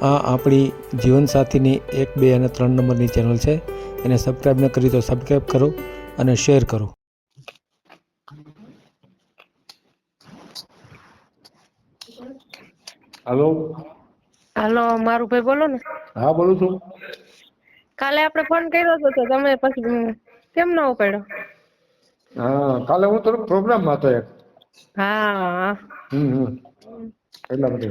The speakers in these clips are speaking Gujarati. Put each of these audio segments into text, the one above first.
આ આપણી જીવનસાથીની 1, 2 અને 3 નંબરની ચેનલ છે. એને સબસ્ક્રાઈબ ન કરી તો સબસ્ક્રાઈબ કરો અને શેર કરો. હાલો હાલો, મારું ભાઈ બોલો ને. હા બોલું છું. કાલે આપણે ફોન કર્યો હતો તો તમે પછી કેમ ન ઉપાડ્યો? હા કાલે હું થોડોક પ્રોગ્રામમાં હતો એક. હા એટલા માટે.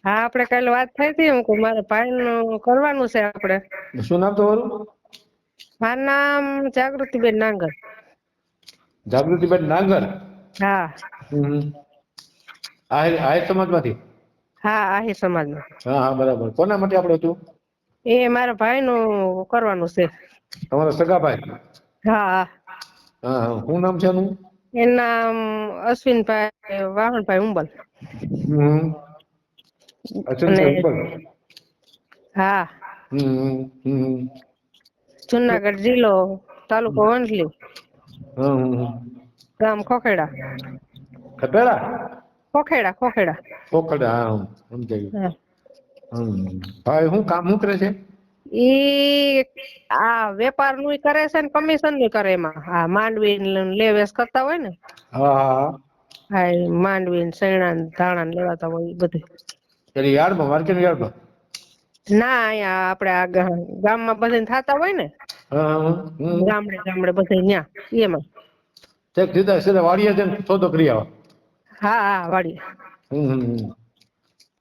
હા આપણે કાલે વાત થઈ હતી એમ કે મારે ભાઈનું કરવાનું છે આપણે. શું નામ તમારું? મારું નામ જાગૃતિબેન નાંગર. જાગૃતિબેન નાગર. હા આહિર સમાજમાંથી. હા આહિર સમાજમાં. હા હા બરાબર. કોના માટે આપણે હતું? એ મારા ભાઈનું કરવાનું છે. તમારા સગા ભાઈ? હા હા હા. શું નામ છે એનું? એનું નામ અશ્વિનભાઈ વાહણભાઈ હુંબલ. અને અશ્વિનભાઈ હુંબલ. હા હમ. જુનાગઢ જિલ્લો, તાલુકો વંથલી, હમ. ગામ ખોખેડા. ખપેડા? ખોખેડા. ખોખડા હા સમજાય હા ગયું. ભાઈ શું કામ શું કરે છે? ઈ આ વેપાર નું કરે છે ને કમિશન નું કરે એમાં. હા માંડવી લે વેસ કરતા હોય ને. હા. હા એ માંડવી ને સૈણા ને ધાણા ને લેવાતા હોય એ બધું. એટલે યાર્ડમાં માર્કેટ યાર્ડમાં? ના અહીંયા આપણે આ ગામમાં બધાને થાતા હોય ને. હા ગામડે બધે ન્યા એમાં. સીધા વાડીએ જઈને સોદો કરી આવો. હા વાડીએ.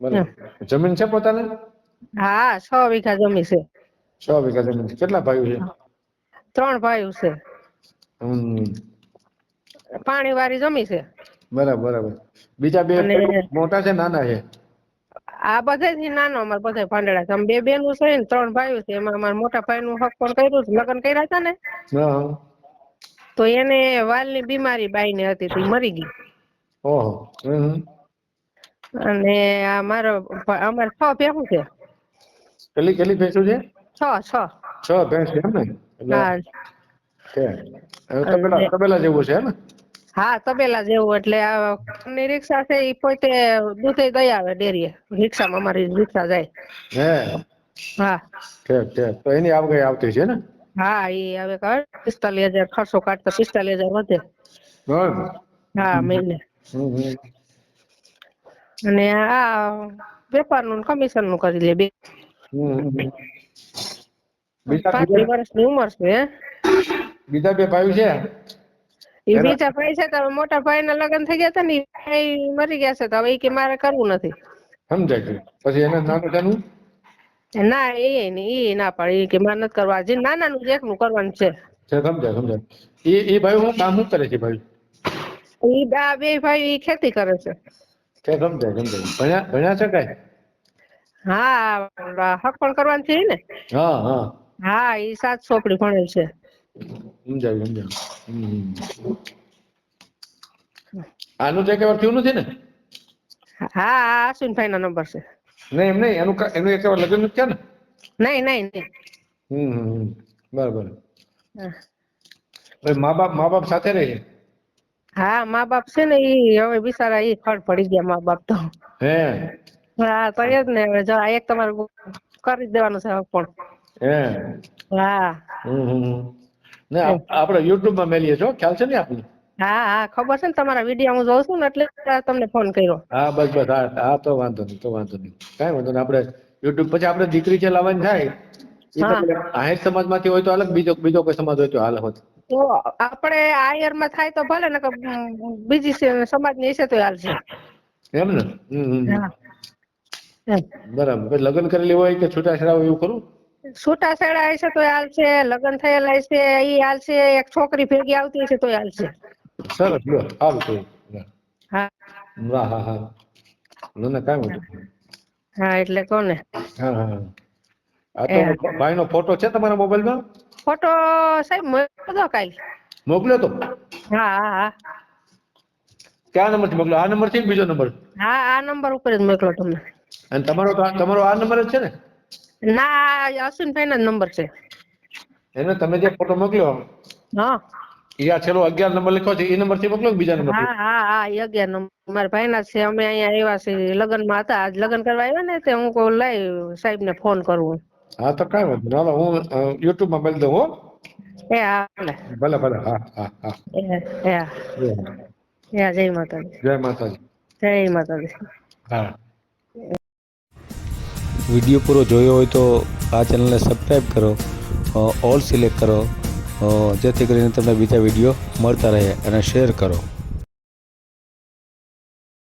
બરાબર. જમીન છે પોતાને? હા 6 વીઘા જમીન છે. 6 વીઘા જમીન છે. કેટલા ભાઈઓ છે? 3 ભાઈઓ છે. હમ. પાણી વાળી જમીન છે. બરાબર. બીજા બે અને મોટા છે નાના છે? આ બધાથી નાનો અમારે બધા ભાંડેડા છે. 2 બેનું છે ને 3 ભાઈઓ છે. એમાં અમારા મોટા ભાઈનું હક પણ કર્યું છે. લગ્ન કર્યા હતા ને. હા. તો એને વાલની બીમારી બાઈને હતી તો મરી ગઈ. ઓહો. અને અમારે 6 ભેહું છે. કેટલી ભેંસો છે? 6. 6 ભેંસ છે એમ ને? હા એટલે અને તબેલા જેવું છે ને? હા તબેલા જેવું. એટલે આ રિક્ષા છે એ પોતે દૂધે દઈ આવે ડેરીએ. રિક્ષામાં અમારી રિક્ષા જાય. હે હા ઠીક. તો એની આવક આવતી છે ને? હા એ હવે 45,000 ખર્ચો કાઢતા 45,000 વધે. બરાબર. હા મહિને. અને આ વેપારનું કમિશન નું કરી લે બે. બીજા 35 વર્ષની ઉંમર છે. બીજા 2 ભાઈઓ છે? એ બીજા ભાઈ છે તો મોટા ભાઈ ના લગ્ન થઈ ગયા હતા ને એ મરી ગયા છે તો હવે એ કે મારે કરવું નથી. સમજાય ગયું. પછી એને નાનું શાનું? ના એ ના પાડે એ કે મારે નથી કરવા. હજી નાનાનું જ એકનું કરવાનું છે. સમજાય. એ ભાઈ હું કામ શું કરે છે ભાઈ? એ 2 ભાઈ ખેતી કરે છે. સમજાય. ભણ્યા છે કાંઈ? હા હક પણ કરવાનું છે ને. હા. હા એ 7 ચોપડી ભણેલ છે. સમજાયું. આનું તો એકે વાર થયું નથી ને? હા અશ્વિનભાઈ નો નંબર છે. નહીં એમ નહીં. એનું એક વાર લગ્ન નથી થયા ને? નહીં. બરાબર. મા બાપ સાથે રહે છે? હા મા બાપ છે ને ઈ હવે બિચારા ખડ પડી ગયા મા બાપ તો. હે હા તો એ જ ને હવે જો એક તમારે કરી જ દેવાનું છે પણ. હા ને આપણે યુટ્યુબમાં મેલીએ છો ખ્યાલ છે ને આપને? હા ખબર છે ને તમારા વિડીયો હું જોઉં છું ને એટલે તમને ફોન કર્યો. હા બસ હા તો વાંધો નહીં. કાંઈ વાંધો નહીં. આપણે યુટ્યુબ પછી આપણે દીકરી જે લાવવાની થાય હા એ આહિર સમાજ માંથી હોય તો અલગ બીજો કોઈ સમાજ હોય તો હાલ હોત. તો આપણે આયર માં થાય તો ભલે ને બીજી સમાજ ની હશે તો હાલશે. એમ ને? હા એમ બરાબર. લગ્ન કરેલી હોય કે છૂટાછેડા હોય એવું ખરું? છૂટાછેડા હશે તોય હાલશે, લગ્ન થયેલા હશે ઈ હાલશે, એક છોકરી ભેગી આવતી હશે તોય હાલશે. સરસ લ્યો સારું થયું. હા હા. ના કાંઈ વાંધો નહીં. હા એટલે કોને હા તો ભાઈ નો ફોટો છે તમારા મોબાઈલમાં? ફોટો સાહેબ મોકલો કાલ. મોકલ્યો તો? હા. કયા નંબરથી મોકલ્યો? આ નંબર છે કે બીજો નંબર? હા આ નંબર ઉપર જ મોકલો તમને. અને તમારો આ નંબર જ છે ને? ના અશ્વિનભાઈ ના જ નંબર છે. એને તમે જે ફોટો મોકલ્યો હા ઈ આ છેલ્લો 11 નંબર લખ્યો છે એ નંબર થી મોકલો કે બીજા નંબર હા હા હા એ 11 નંબર મારા ભાઈના જ છે. અમે અહીંયા આવ્યા છીએ લગ્નમાં હતા, આજ લગ્ન કરવા આવ્યા ને તે હું કહું લઈ સાહેબને ફોન કરું. હા તો કાંઈ વાંધો નહીં. હાલો હું યુટ્યુબ માં મેળ દઉં હો. એ હા ભલે. ભલે ભલે. હા હા હા. હા જય માતાજી. જય માતાજી. જય માતાજી. હા. વિડીયો પૂરો જોયો હોય તો આ ચેનલને સબસ્ક્રાઈબ કરો, ઓલ સિલેક્ટ કરો, જેથી કરીને તમને બીજા વિડીયો મળતા રહે, અને શેર કરો.